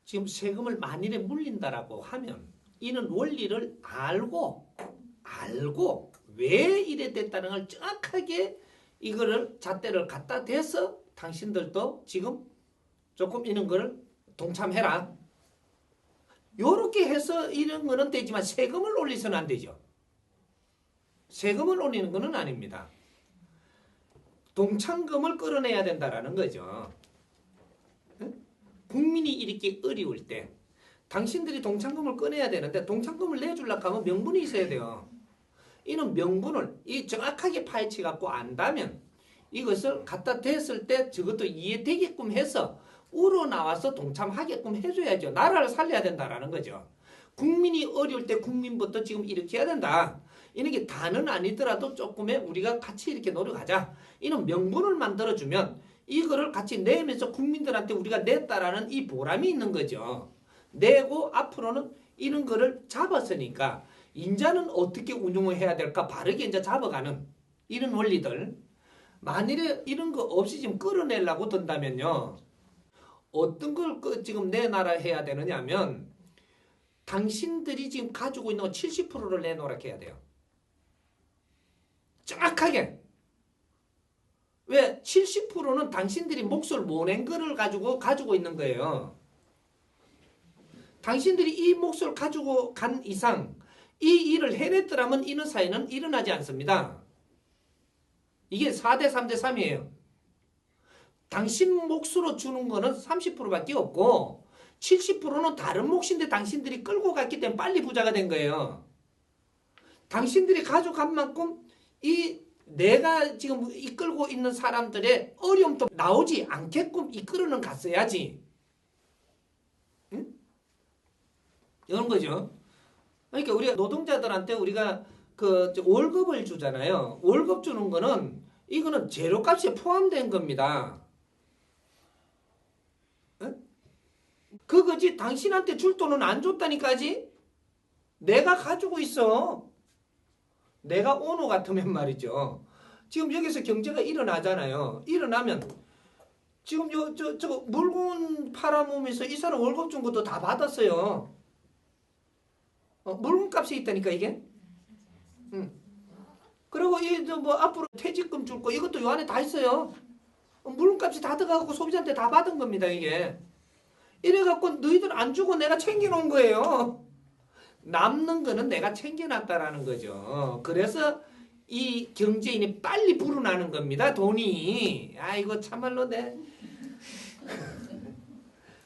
지금 세금을 만일에 물린다라고 하면 이는 원리를 알고 왜 이래 됐다는 걸 정확하게 이거를 잣대를 갖다 대서 당신들도 지금 조금 이런 거를 동참해라. 요렇게 해서 이런 거는 되지만 세금을 올리서는 안 되죠. 세금을 올리는 거는 아닙니다. 동참금을 끌어내야 된다라는 거죠. 국민이 이렇게 어려울 때 당신들이 동참금을 꺼내야 되는데 동참금을 내주려고 하면 명분이 있어야 돼요. 이는 명분을 정확하게 파헤쳐 갖고 안다면 이것을 갖다 댔을 때 저것도 이해되게끔 해서 우러나와서 동참하게끔 해줘야죠. 나라를 살려야 된다라는 거죠. 국민이 어려울 때 국민부터 지금 이렇게 해야 된다. 이런 게 다는 아니더라도 조금의 우리가 같이 이렇게 노력하자. 이런 명분을 만들어주면 이거를 같이 내면서 국민들한테 우리가 냈다라는 이 보람이 있는 거죠. 내고 앞으로는 이런 거를 잡았으니까 인자는 어떻게 운용을 해야 될까 바르게 이제 잡아가는 이런 원리들. 만일에 이런 거 없이 지금 끌어내려고 든다면요. 어떤 걸 지금 내놔라 해야 되느냐면 당신들이 지금 가지고 있는 거 70%를 내놓으라 해야 돼요. 정확하게. 왜? 70%는 당신들이 몫을 못 낸 거를 가지고 있는 거예요. 당신들이 이 몫을 가지고 간 이상 이 일을 해냈더라면 이런 사회는 일어나지 않습니다. 이게 4대 3대 3이에요. 당신 몫으로 주는 거는 30%밖에 없고 70%는 다른 몫인데 당신들이 끌고 갔기 때문에 빨리 부자가 된 거예요. 당신들이 가져간 만큼 내가 지금 이끌고 있는 사람들의 어려움도 나오지 않게끔 이끌어는 갔어야지. 응? 이런 거죠. 그러니까 우리가 노동자들한테 우리가 월급을 주잖아요. 월급 주는 거는 이거는 재료값에 포함된 겁니다. 응? 그거지 당신한테 줄 돈은 안 줬다니까지. 내가 가지고 있어. 내가 오너 같으면 말이죠. 지금 여기서 경제가 일어나잖아요. 일어나면 지금 저 물건 팔아먹으면서 이 사람 월급 준 것도 다 받았어요. 물건값이 있다니까 이게. 그리고 앞으로 퇴직금 줄 거 이것도 요 안에 다 있어요. 물건값이 다 들어가고 소비자한테 다 받은 겁니다 이게. 이래갖고 너희들 안 주고 내가 챙겨놓은 거예요. 남는 거는 내가 챙겨놨다라는 거죠. 그래서 이 경제인이 빨리 불어나는 겁니다. 돈이. 아이고 참말로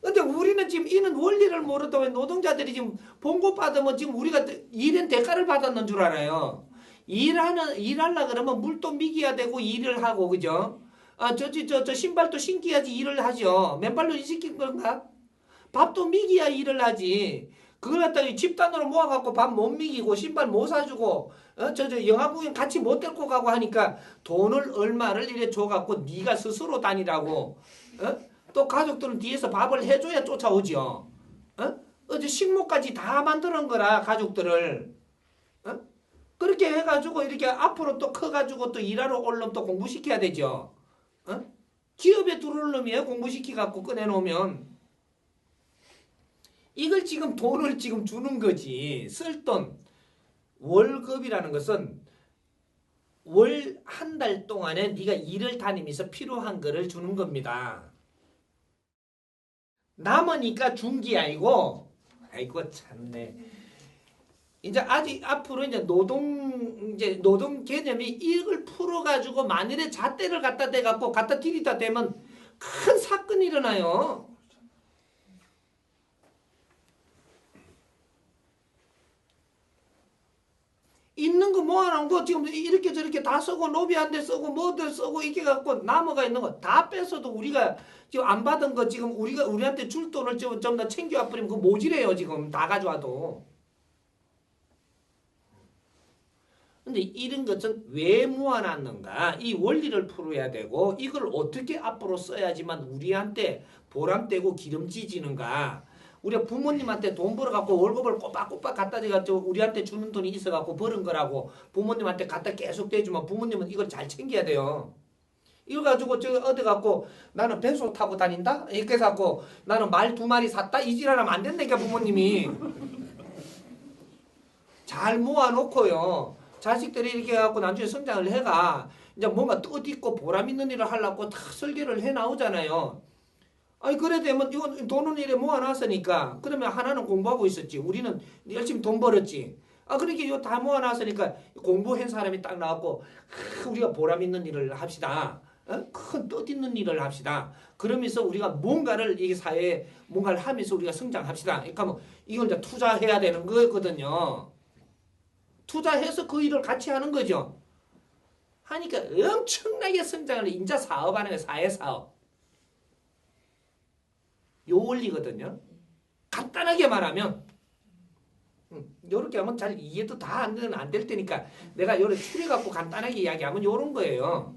근데 우리는 지금 이는 원리를 모르다 왜 노동자들이 지금 봉급 받으면 지금 우리가 일한 대가를 받았는 줄 알아요. 일하려 그러면 물도 미기야 되고 일을 하고 그죠? 저 신발도 신기야지 일을 하죠. 맨발로 일 시킨 건가? 밥도 미기야 일을 하지. 그걸 갖다가 집단으로 모아갖고 밥 못 미기고 신발 못 사주고 영화 구경 같이 못 데리고 가고 하니까 돈을 얼마를 이래 줘갖고 네가 스스로 다니라고. 또 가족들은 뒤에서 밥을 해줘야 쫓아오죠. 어제 식모까지 다 만드는 거라 가족들을. 그렇게 해가지고 이렇게 앞으로 또 커가지고 또 일하러 올 놈 또 공부시켜야 되죠. 기업에 들어올 놈이에요. 공부시켜갖고 꺼내놓으면. 이걸 지금 돈을 지금 주는 거지. 쓸 돈. 월급이라는 것은 월 한 달 동안에 네가 일을 다니면서 필요한 거를 주는 겁니다. 남으니까 준 게 아니고 아이고 참네. 이제 아직 앞으로 이제 노동 개념이 이걸 풀어가지고 만일에 잣대를 갖다 대갖고 갖다 들이다 대면 큰 사건이 일어나요. 있는 거 모아놓은 거 지금 이렇게 저렇게 다 쓰고 노비한테 쓰고 뭐들 쓰고 이렇게 갖고 남아가 있는 거 다 뺏어도 우리가 지금 안 받은 거 지금 우리한테 줄 돈을 좀 더 챙겨와 버리면 그거 모질해요 지금 다 가져와도. 근데 이런 것은 왜 모아놨는가 이 원리를 풀어야 되고 이걸 어떻게 앞으로 써야지만 우리한테 보람되고 기름지지는가. 우리가 부모님한테 돈 벌어갖고 월급을 꼬박꼬박 갖다 대가지고 우리한테 주는 돈이 있어갖고 벌은 거라고 부모님한테 갖다 계속 대주면 부모님은 이걸 잘 챙겨야 돼요. 이거 가지고 저 어디 갖고 나는 벤소 타고 다닌다? 이렇게 해갖고 나는 말 2마리 샀다? 이 지랄하면 안 된다니까 부모님이. 잘 모아놓고요. 자식들이 이렇게 해갖고 나중에 성장을 해가 이제 뭔가 뜻있고 보람 있는 일을 하려고 다 설계를 해 나오잖아요. 아니 그래 되면 이건 돈은 이래 모아놨으니까 그러면 하나는 공부하고 있었지. 우리는 열심히 돈 벌었지. 그러니까 이거 다 모아놨으니까 공부한 사람이 딱 나왔고 우리가 보람 있는 일을 합시다. 큰 뜻 있는 일을 합시다. 그러면서 우리가 뭔가를 이 사회에 뭔가를 하면서 우리가 성장합시다. 그러니까 뭐 이걸 이제 투자해야 되는 거거든요. 투자해서 그 일을 같이 하는 거죠. 하니까 엄청나게 성장을 인자 사업하는 거예요. 사회 사업. 요 원리거든요. 간단하게 말하면 요렇게 하면 잘 이해도 다 안 될 테니까 내가 요렇게 추려갖고 간단하게 이야기하면 요런 거예요.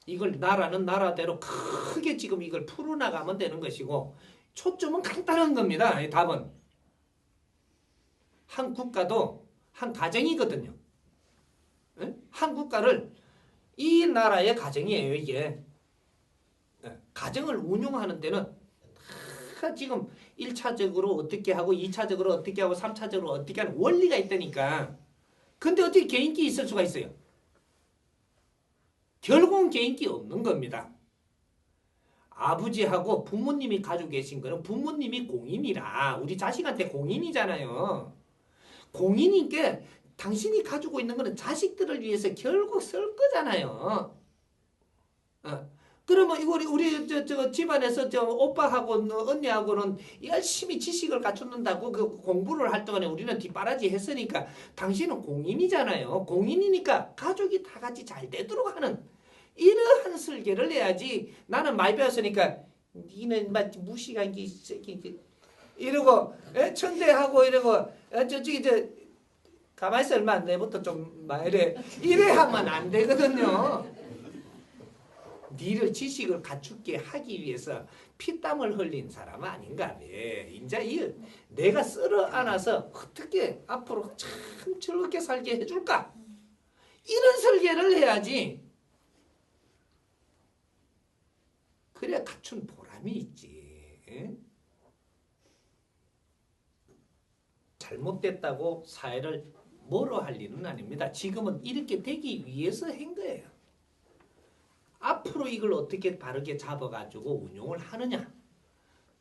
이걸 나라는 나라대로 크게 지금 이걸 풀어나가면 되는 것이고 초점은 간단한 겁니다. 이 답은. 한 국가도 한 가정이거든요. 한 국가를 이 나라의 가정이에요. 이게. 가정을 운용하는 데는 지금 1차적으로 어떻게 하고 2차적으로 어떻게 하고 3차적으로 어떻게 하는 원리가 있다니까. 근데 어떻게 개인기 있을 수가 있어요? 결국은 개인기 없는 겁니다. 아버지하고 부모님이 가지고 계신 거는 부모님이 공인이라 우리 자식한테 공인이잖아요. 공인이니까 당신이 가지고 있는 거는 자식들을 위해서 결국 쓸 거잖아요. 그러면 이거 우리 저 집안에서 저 오빠하고 언니하고는 열심히 지식을 갖춘다고 그 공부를 할 동안에 우리는 뒷바라지 했으니까 당신은 공인이잖아요. 공인이니까 가족이 다 같이 잘 되도록 하는 이러한 설계를 해야지. 나는 많이 배웠으니까 니는 막 무시한 게 이러고 천대하고 이러고 저기 가만히 있어 얼마 내부터 좀 이래 하면 안 되거든요. 니를 지식을 갖추게 하기 위해서 피땀을 흘린 사람 아닌가. 이제 내가 쓸어 안아서 어떻게 앞으로 참 즐겁게 살게 해줄까? 이런 설계를 해야지. 그래야 갖춘 보람이 있지. 잘못됐다고 사회를 뭐로 할 일은 아닙니다. 지금은 이렇게 되기 위해서 한 거예요. 앞으로 이걸 어떻게 바르게 잡아가지고 운용을 하느냐.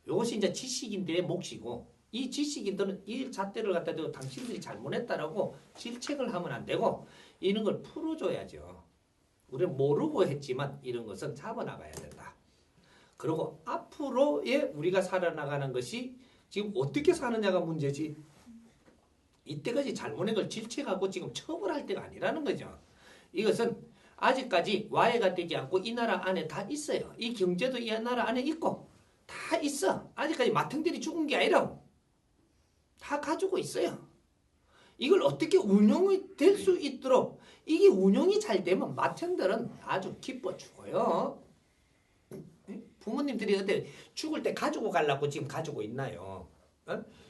이것이 이제 지식인들의 몫이고 이 지식인들은 이 잣대를 갖다 대고 당신들이 잘못했다라고 질책을 하면 안 되고 이런 걸 풀어줘야죠. 우리는 모르고 했지만 이런 것은 잡아나가야 된다. 그리고 앞으로의 우리가 살아나가는 것이 지금 어떻게 사느냐가 문제지. 이때까지 잘못한 걸 질책하고 지금 처벌할 때가 아니라는 거죠. 이것은 아직까지 와해가 되지 않고 이 나라 안에 다 있어요. 이 경제도 이 나라 안에 있고 다 있어. 아직까지 마탱들이 죽은 게 아니라 다 가지고 있어요. 이걸 어떻게 운용이 될 수 있도록 이게 운용이 잘 되면 마탱들은 아주 기뻐 죽어요. 부모님들이 어때 죽을 때 가지고 가려고 지금 가지고 있나요?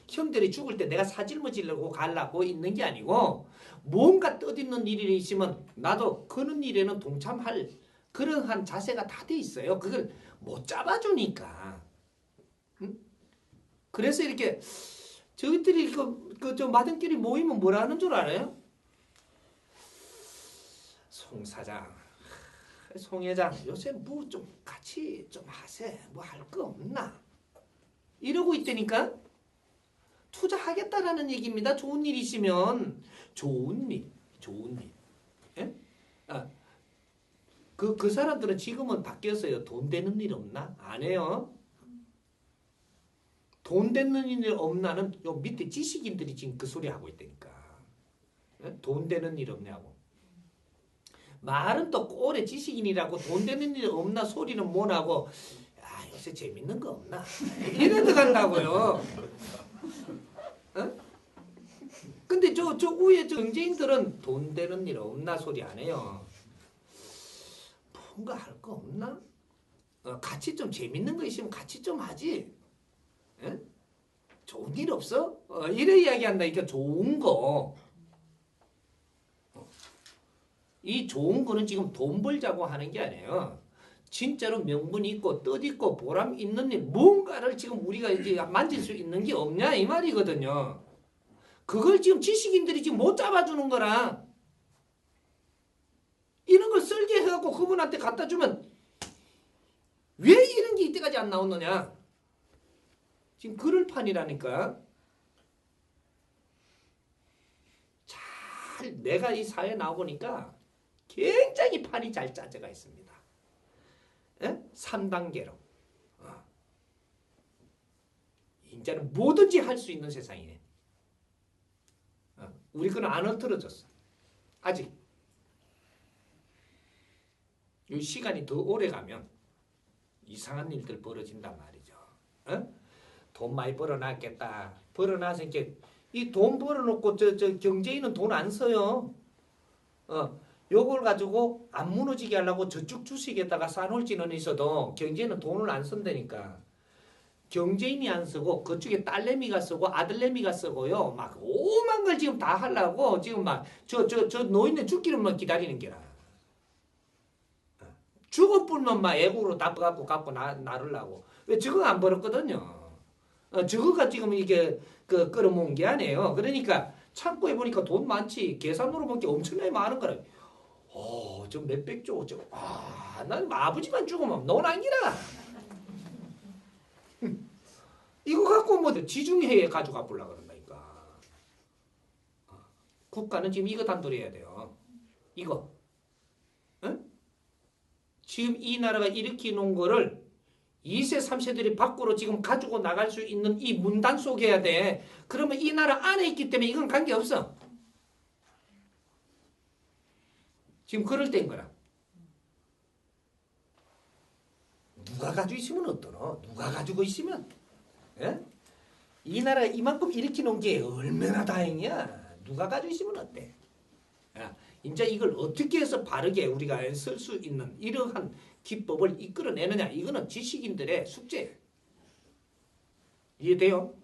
형들이 죽을 때 내가 사질머지려고 가려고 있는 게 아니고 뭔가 뜻있는 일이 있으면 나도 그런 일에는 동참할 그러한 자세가 다 돼 있어요. 그걸 못 잡아주니까. 그래서 이렇게 저희들이 저 마등끼리 모이면 뭐라 하는 줄 알아요? 송 사장, 송 회장 요새 뭐 좀 같이 좀 하세. 뭐 할 거 없나? 이러고 있다니까. 투자하겠다라는 얘기입니다. 좋은 일이시면 좋은 일. 예? 그 사람들은 지금은 바뀌었어요. 돈 되는 일 없나? 안 해요. 돈 되는 일 없나는 요 밑에 지식인들이 지금 그 소리 하고 있다니까. 예? 돈 되는 일 없냐고. 말은 또 꼴에 지식인이라고 돈 되는 일 없나 소리는 못하고 요새 재밌는 거 없나? 이래 들어간다고요. 근데 저 위에 정재인들은 돈 되는 일 없나 소리 안 해요. 뭔가 할 거 없나? 같이 좀 재밌는 거 있으면 같이 좀 하지. 에? 좋은 일 없어? 이래 이야기한다. 이게 좋은 거. 이 좋은 거는 지금 돈 벌자고 하는 게 아니에요. 진짜로 명분 있고 뜻 있고 보람 있는 일 뭔가를 지금 우리가 이제 만질 수 있는 게 없냐 이 말이거든요. 그걸 지금 지식인들이 지금 못 잡아주는 거라. 이런 걸 설계 해갖고 그분한테 갖다 주면 왜 이런 게 이때까지 안 나오느냐. 지금 그럴 판이라니까. 잘 내가 이 사회에 나와보니까 굉장히 판이 잘 짜져가 있습니다. 3단계로. 이제는 뭐든지 할 수 있는 세상이네. 우리 거는 안 흐트러졌어. 아직. 이 시간이 더 오래 가면 이상한 일들 벌어진단 말이죠. 돈 많이 벌어놨겠다. 벌어놔서 이제 이 돈 벌어놓고 저 경제인은 돈 안 써요. 요걸 가지고 안 무너지게 하려고 저축 주식에다가 싸놓을지는 있어도 경제인은 돈을 안 쓴다니까. 경제인이 안 쓰고 그쪽에 딸내미가 쓰고 아들내미가 쓰고요. 막 오만 걸 지금 다 하려고 지금 막 저 노인네 죽기는만 기다리는 게라. 죽어뿐만 막 애국으로 다 갖고 나르려고. 왜 저거 안 벌었거든요. 저거가 지금 이게 끌어모은 게 아니에요. 그러니까 창고에 보니까 돈 많지. 계산으로 보니까 엄청나게 많은 거라. 저 몇백조. 난 아버지만 죽으면 넌 아니라. 이거 갖고 뭐 지중해에 가져가 보려고 그런다니까. 국가는 지금 이거 단돌해야 돼요. 이거. 지금 이 나라가 일으켜 놓은 거를 2세, 3세들이 밖으로 지금 가지고 나갈 수 있는 이 문단 속에 해야 돼. 그러면 이 나라 안에 있기 때문에 이건 관계없어. 지금 그럴 때인 거라. 누가 가지고 있으면 어떠노? 누가 가지고 있으면? 이 나라가 이만큼 일으켜 놓은 게 얼마나 다행이야. 누가 가지고 있으면 어때? 이제 이걸 어떻게 해서 바르게 우리가 쓸 수 있는 이러한 기법을 이끌어내느냐. 이거는 지식인들의 숙제예요. 이해돼요?